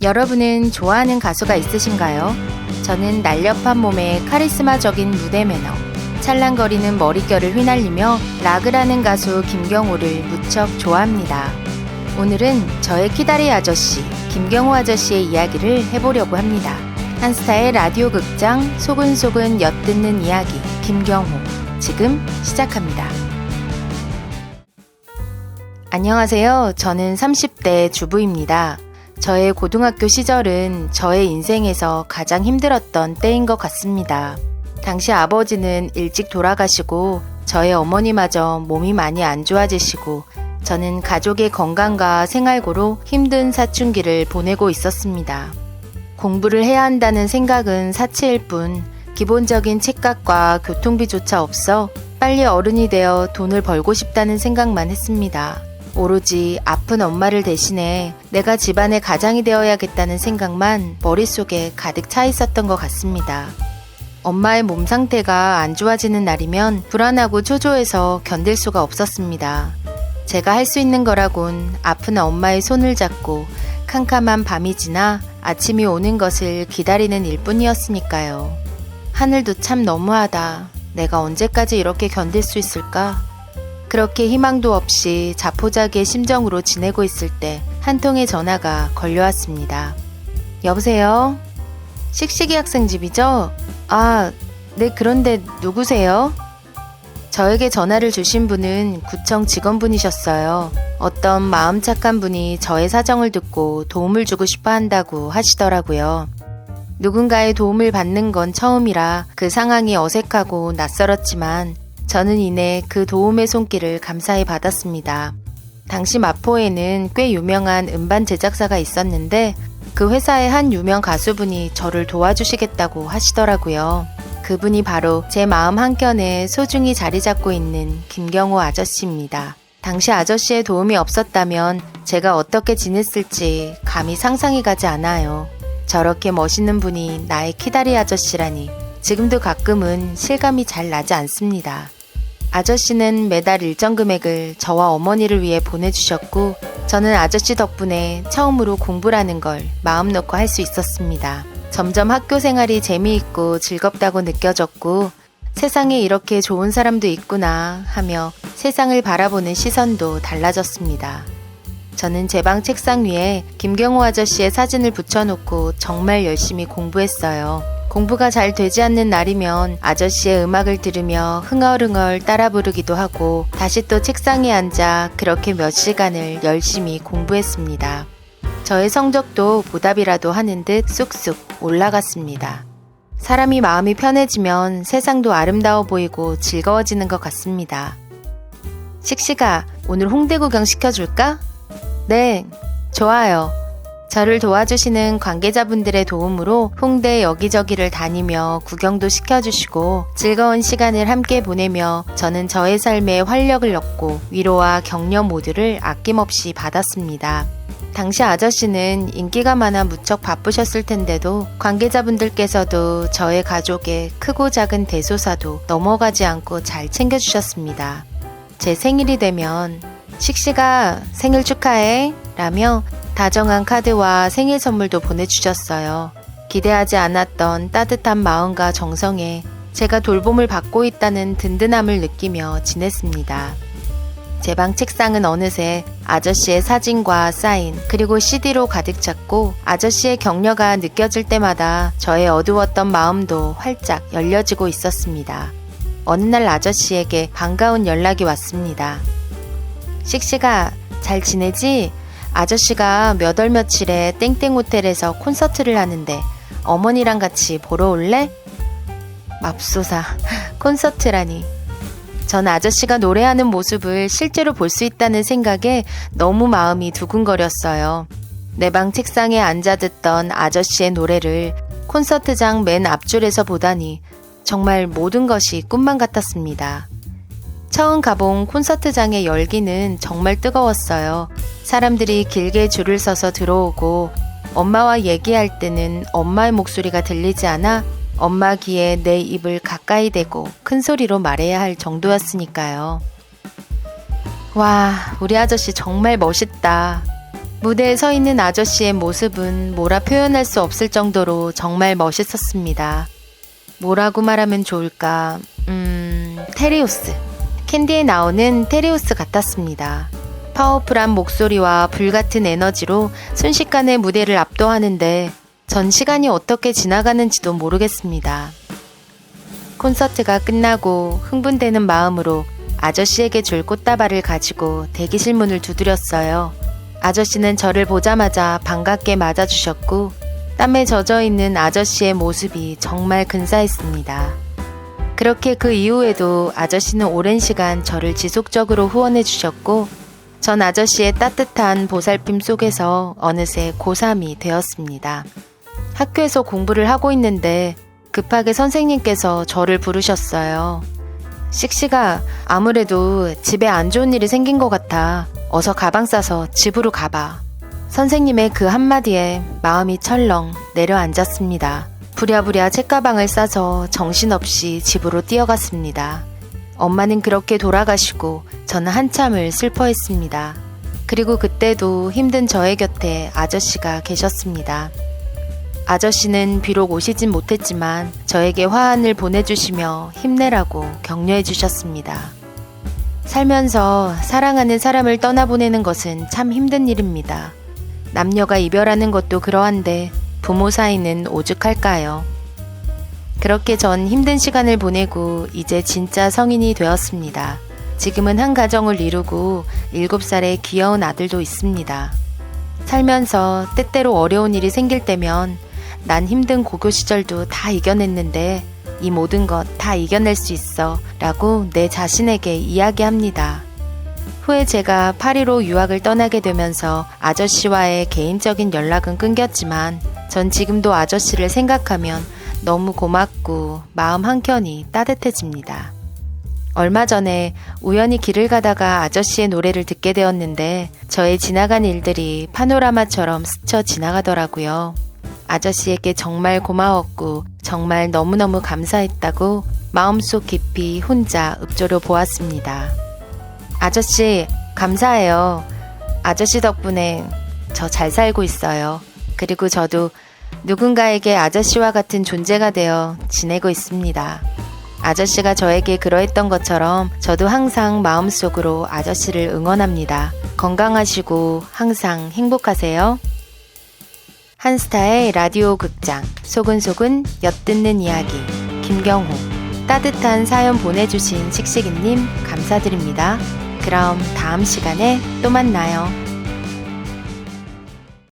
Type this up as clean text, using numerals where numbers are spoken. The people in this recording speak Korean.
여러분은 좋아하는 가수가 있으신가요? 저는 날렵한 몸에 카리스마적인 무대 매너, 찰랑거리는 머릿결을 휘날리며 락을 하는 가수 김경호를 무척 좋아합니다. 오늘은 저의 키다리 아저씨, 김경호 아저씨의 이야기를 해보려고 합니다. 한스타의 라디오 극장 소근소근 엿듣는 이야기 김경호, 지금 시작합니다. 안녕하세요. 저는 30대 주부입니다. 저의 고등학교 시절은 저의 인생에서 가장 힘들었던 때인 것 같습니다. 당시 아버지는 일찍 돌아가시고 저의 어머니마저 몸이 많이 안 좋아지시고 저는 가족의 건강과 생활고로 힘든 사춘기를 보내고 있었습니다. 공부를 해야 한다는 생각은 사치일 뿐 기본적인 책값과 교통비조차 없어 빨리 어른이 되어 돈을 벌고 싶다는 생각만 했습니다. 오로지 아픈 엄마를 대신해 내가 집안의 가장이 되어야겠다는 생각만 머릿속에 가득 차 있었던 것 같습니다. 엄마의 몸 상태가 안 좋아지는 날이면 불안하고 초조해서 견딜 수가 없었습니다. 제가 할 수 있는 거라곤 아픈 엄마의 손을 잡고 캄캄한 밤이 지나 아침이 오는 것을 기다리는 일뿐이었으니까요. 하늘도 참 너무하다. 내가 언제까지 이렇게 견딜 수 있을까? 그렇게 희망도 없이 자포자기의 심정으로 지내고 있을 때 한 통의 전화가 걸려왔습니다. 여보세요? 씩씩이 학생 집이죠? 아, 네, 그런데 누구세요? 저에게 전화를 주신 분은 구청 직원분이셨어요. 어떤 마음 착한 분이 저의 사정을 듣고 도움을 주고 싶어 한다고 하시더라고요. 누군가의 도움을 받는 건 처음이라 그 상황이 어색하고 낯설었지만 저는 이내 그 도움의 손길을 감사히 받았습니다. 당시 마포에는 꽤 유명한 음반 제작사가 있었는데 그 회사의 한 유명 가수분이 저를 도와주시겠다고 하시더라고요. 그분이 바로 제 마음 한켠에 소중히 자리 잡고 있는 김경호 아저씨입니다. 당시 아저씨의 도움이 없었다면 제가 어떻게 지냈을지 감히 상상이 가지 않아요. 저렇게 멋있는 분이 나의 키다리 아저씨라니 지금도 가끔은 실감이 잘 나지 않습니다. 아저씨는 매달 일정 금액을 저와 어머니를 위해 보내주셨고 저는 아저씨 덕분에 처음으로 공부라는 걸 마음 놓고 할 수 있었습니다. 점점 학교 생활이 재미있고 즐겁다고 느껴졌고 세상에 이렇게 좋은 사람도 있구나 하며 세상을 바라보는 시선도 달라졌습니다. 저는 제 방 책상 위에 김경호 아저씨의 사진을 붙여놓고 정말 열심히 공부했어요. 공부가 잘 되지 않는 날이면 아저씨의 음악을 들으며 흥얼흥얼 따라 부르기도 하고 다시 또 책상에 앉아 그렇게 몇 시간을 열심히 공부했습니다. 저의 성적도 보답이라도 하는 듯 쑥쑥 올라갔습니다. 사람이 마음이 편해지면 세상도 아름다워 보이고 즐거워지는 것 같습니다. 씩씩아, 오늘 홍대 구경 시켜줄까? 네, 좋아요. 저를 도와주시는 관계자분들의 도움으로 홍대 여기저기를 다니며 구경도 시켜주시고 즐거운 시간을 함께 보내며 저는 저의 삶에 활력을 얻고 위로와 격려 모두를 아낌없이 받았습니다. 당시 아저씨는 인기가 많아 무척 바쁘셨을 텐데도 관계자분들께서도 저의 가족의 크고 작은 대소사도 넘어가지 않고 잘 챙겨주셨습니다. 제 생일이 되면 씩씩아 생일 축하해 라며 다정한 카드와 생일 선물도 보내주셨어요. 기대하지 않았던 따뜻한 마음과 정성에 제가 돌봄을 받고 있다는 든든함을 느끼며 지냈습니다. 제 방 책상은 어느새 아저씨의 사진과 사인 그리고 CD로 가득 찼고 아저씨의 격려가 느껴질 때마다 저의 어두웠던 마음도 활짝 열려지고 있었습니다. 어느 날 아저씨에게 반가운 연락이 왔습니다. 씩씩아, 잘 지내지? 아저씨가 몇 월 며칠에 땡땡 호텔에서 콘서트를 하는데 어머니랑 같이 보러 올래? 맙소사, 콘서트라니. 전 아저씨가 노래하는 모습을 실제로 볼 수 있다는 생각에 너무 마음이 두근거렸어요. 내 방 책상에 앉아 듣던 아저씨의 노래를 콘서트장 맨 앞줄에서 보다니 정말 모든 것이 꿈만 같았습니다. 처음 가본 콘서트장의 열기는 정말 뜨거웠어요. 사람들이 길게 줄을 서서 들어오고 엄마와 얘기할 때는 엄마의 목소리가 들리지 않아 엄마 귀에 내 입을 가까이 대고 큰 소리로 말해야 할 정도였으니까요. 와, 우리 아저씨 정말 멋있다. 무대에 서 있는 아저씨의 모습은 뭐라 표현할 수 없을 정도로 정말 멋있었습니다. 뭐라고 말하면 좋을까? 테리우스. 캔디에 나오는 테리우스 같았습니다. 파워풀한 목소리와 불같은 에너지로 순식간에 무대를 압도하는데 전 시간이 어떻게 지나가는지도 모르겠습니다. 콘서트가 끝나고 흥분되는 마음으로 아저씨에게 줄 꽃다발을 가지고 대기실 문을 두드렸어요. 아저씨는 저를 보자마자 반갑게 맞아주셨고 땀에 젖어있는 아저씨의 모습이 정말 근사했습니다. 그렇게 그 이후에도 아저씨는 오랜 시간 저를 지속적으로 후원해 주셨고 전 아저씨의 따뜻한 보살핌 속에서 어느새 고3이 되었습니다. 학교에서 공부를 하고 있는데 급하게 선생님께서 저를 부르셨어요. 씩씩아, 아무래도 집에 안 좋은 일이 생긴 것 같아. 어서 가방 싸서 집으로 가봐. 선생님의 그 한마디에 마음이 철렁 내려앉았습니다. 부랴부랴 책가방을 싸서 정신없이 집으로 뛰어갔습니다. 엄마는 그렇게 돌아가시고 저는 한참을 슬퍼했습니다. 그리고 그때도 힘든 저의 곁에 아저씨가 계셨습니다. 아저씨는 비록 오시진 못했지만 저에게 화환을 보내주시며 힘내라고 격려해 주셨습니다. 살면서 사랑하는 사람을 떠나보내는 것은 참 힘든 일입니다. 남녀가 이별하는 것도 그러한데 부모 사이는 오죽할까요? 그렇게 전 힘든 시간을 보내고 이제 진짜 성인이 되었습니다. 지금은 한 가정을 이루고 7살의 귀여운 아들도 있습니다. 살면서 때때로 어려운 일이 생길 때면 난 힘든 고교 시절도 다 이겨냈는데 이 모든 것 다 이겨낼 수 있어 라고 내 자신에게 이야기합니다. 후에 제가 파리로 유학을 떠나게 되면서 아저씨와의 개인적인 연락은 끊겼지만 전 지금도 아저씨를 생각하면 너무 고맙고 마음 한켠이 따뜻해집니다. 얼마 전에 우연히 길을 가다가 아저씨의 노래를 듣게 되었는데 저의 지나간 일들이 파노라마처럼 스쳐 지나가더라고요. 아저씨에게 정말 고마웠고 정말 너무너무 감사했다고 마음속 깊이 혼자 읊조려 보았습니다. 아저씨, 감사해요. 아저씨 덕분에 저 잘 살고 있어요. 그리고 저도 누군가에게 아저씨와 같은 존재가 되어 지내고 있습니다. 아저씨가 저에게 그러했던 것처럼 저도 항상 마음속으로 아저씨를 응원합니다. 건강하시고 항상 행복하세요. 한스타의 라디오 극장 소근소근 엿듣는 이야기 김경호. 따뜻한 사연 보내주신 씩씩이님 감사드립니다. 그럼 다음 시간에 또 만나요.